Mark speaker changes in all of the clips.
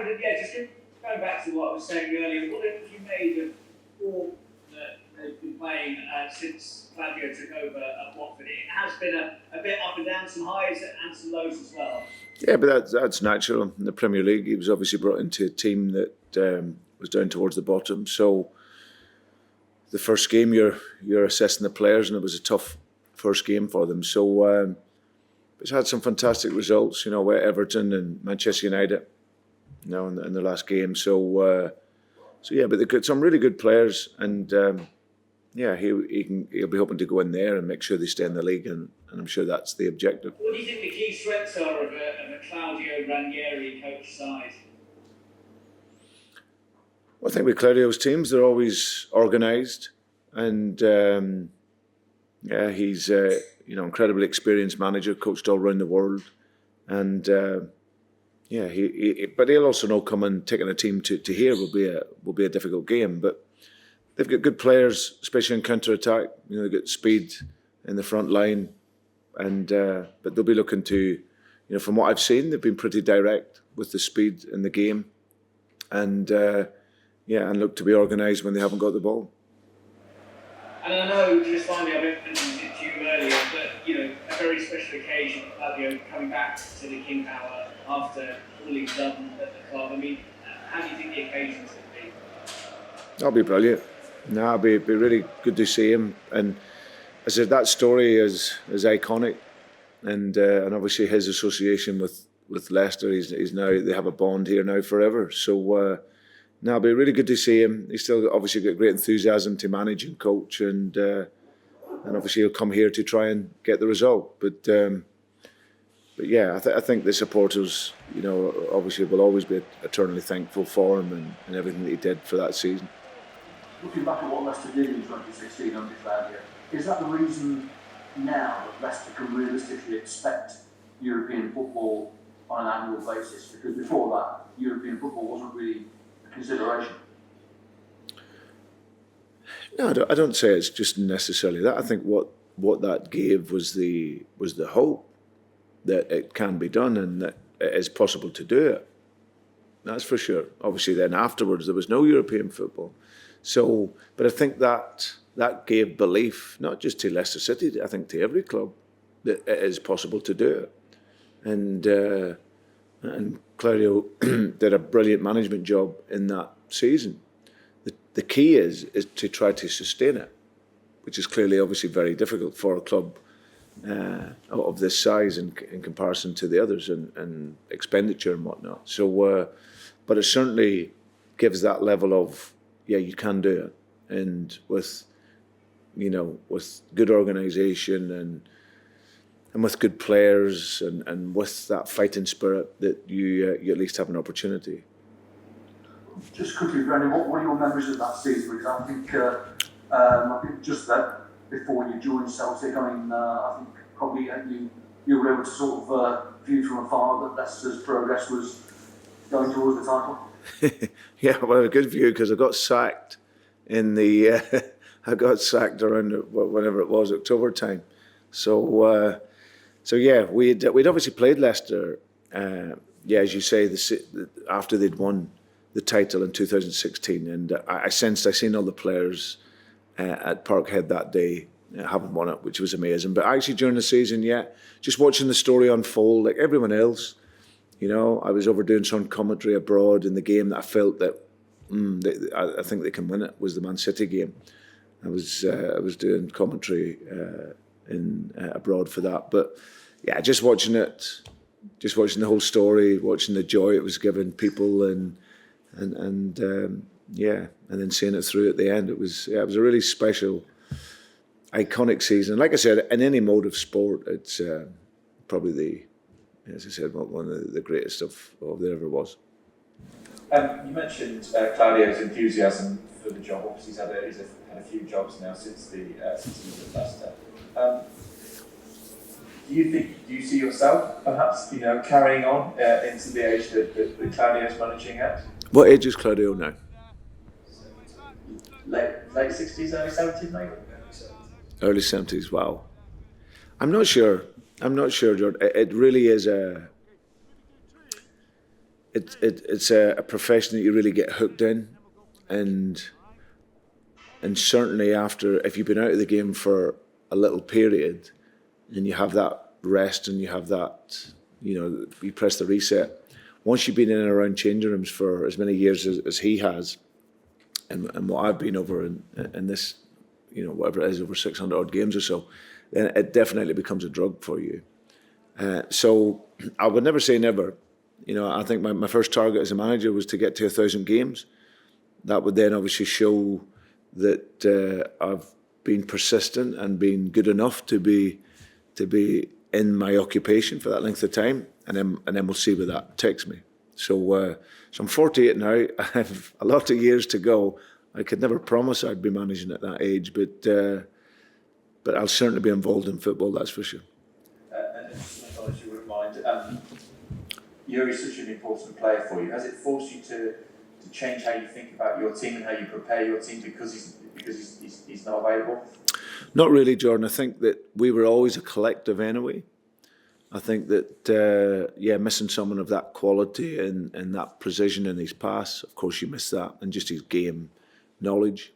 Speaker 1: just going back to what I was saying earlier, what have you made of all that they've been playing since Claudio took over at Watford? It has been a bit up and down, some highs and some lows as well.
Speaker 2: Yeah, but that's natural. In the Premier League, he was obviously brought into a team that was down towards the bottom. So the first game, you're assessing the players, and it was a tough first game for them. So it's had some fantastic results, where Everton and Manchester United, in the last game. So yeah, but they've got some really good players, and he'll be hoping to go in there and make sure they stay in the league, and I'm sure that's the objective.
Speaker 1: What do you think the key strengths are of a Claudio Ranieri coach side?
Speaker 2: Well, I think with Claudio's teams, they're always organised, and he's incredibly experienced manager, coached all around the world, and but he'll also know taking a team to here will be a difficult game, but they've got good players, especially in counter attack. They've got speed in the front line, and but they'll be looking to, from what I've seen, they've been pretty direct with the speed in the game, and look to be organised when they haven't got the ball.
Speaker 1: And I know, just finally, I mentioned it to you earlier, but a very special occasion, Claudio coming back to the King Power after all he's done at the club. I mean, how do you think the occasion's going to be?
Speaker 2: That'll be brilliant. It'll be really good to see him. And I said that story is iconic, and obviously his association with Leicester. He's now, they have a bond here now forever. So. It'll be really good to see him. He's still obviously got great enthusiasm to manage and coach, and obviously he'll come here to try and get the result. But yeah, I think the supporters, obviously will always be eternally thankful for him and everything that he did for that season.
Speaker 3: Looking back at what Leicester did in 2016 under Claudio, is that the reason now that Leicester can realistically expect European football on an annual basis? Because before that, European football wasn't really consideration.
Speaker 2: No, I don't say it's just necessarily that. I think what that gave was the hope that it can be done and that it is possible to do it. That's for sure. Obviously, then afterwards there was no European football. So, but I think that gave belief not just to Leicester City, I think to every club, that it is possible to do it. And Claudio did a brilliant management job in that season. The key is to try to sustain it, which is clearly obviously very difficult for a club of this size in comparison to the others and expenditure and whatnot. So, but it certainly gives that level of, you can do it. And with good organisation and with good players and with that fighting spirit, that you at least have an opportunity.
Speaker 3: Just quickly, Brendan, what are your memories of that season? Because I think just that before you joined Celtic, I think probably you were able to sort of view from afar that Leicester's progress was going towards the title.
Speaker 2: Yeah, well, a good view because I got sacked in the I got sacked around whenever it was, October time. So yeah, we'd obviously played Leicester. As you say, after they'd won the title in 2016, and I sensed I seen all the players at Parkhead that day having won it, which was amazing. But actually during the season, just watching the story unfold like everyone else. I was over doing some commentary abroad in the game that I felt that I think they can win it, was the Man City game. I was doing commentary abroad for that, but just watching it, just watching the whole story, watching the joy it was giving people, and then seeing it through at the end. It was a really special, iconic season. Like I said, in any mode of sport, it's probably as I said, one of the greatest of there ever was.
Speaker 4: You mentioned Claudio's enthusiasm for the job. Obviously, he's had a few jobs now since he was at Leicester. Do you see yourself perhaps carrying on into the age that Claudio's managing at?
Speaker 2: What age is Claudio now?
Speaker 4: Late 60s, early 70s, maybe.
Speaker 2: Early 70s. Wow. I'm not sure, George. It really is it's a profession that you really get hooked in, and certainly after, if you've been out of the game for a little period, and you have that rest and you have that, you press the reset. Once you've been in and around changing rooms for as many years as he has, and what I've been over in this, whatever it is, over 600 odd games or so, then it definitely becomes a drug for you. So I would never say never. I think my first target as a manager was to get to 1,000 games. That would then obviously show that I've been persistent and been good enough to be in my occupation for that length of time, and then we'll see where that takes me. So I'm 48 now. I have a lot of years to go. I could never promise I'd be managing at that age, but I'll certainly be involved in football, that's for sure.
Speaker 4: And if you wouldn't mind, Yuri's such an important player for you. Has it forced you to change how you think about your team and how you prepare your team because he's not available?
Speaker 2: Not really, Jordan. I think that we were always a collective anyway. I think that, missing someone of that quality and that precision in his pass, of course you miss that, and just his game knowledge.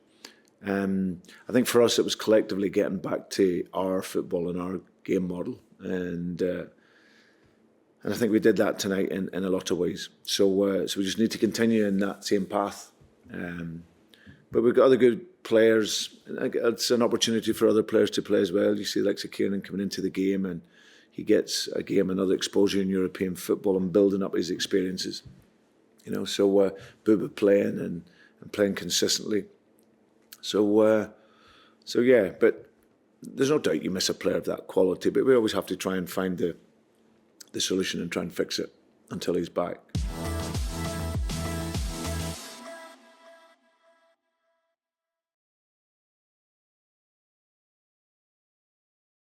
Speaker 2: I think for us it was collectively getting back to our football and our game model, and I think we did that tonight in a lot of ways. So we just need to continue in that same path. But we've got other good players. It's an opportunity for other players to play as well. You see like Kieran coming into the game, and he gets another exposure in European football and building up his experiences. So Booba playing and playing consistently. So yeah, but there's no doubt you miss a player of that quality, but we always have to try and find the solution and try and fix it until he's back.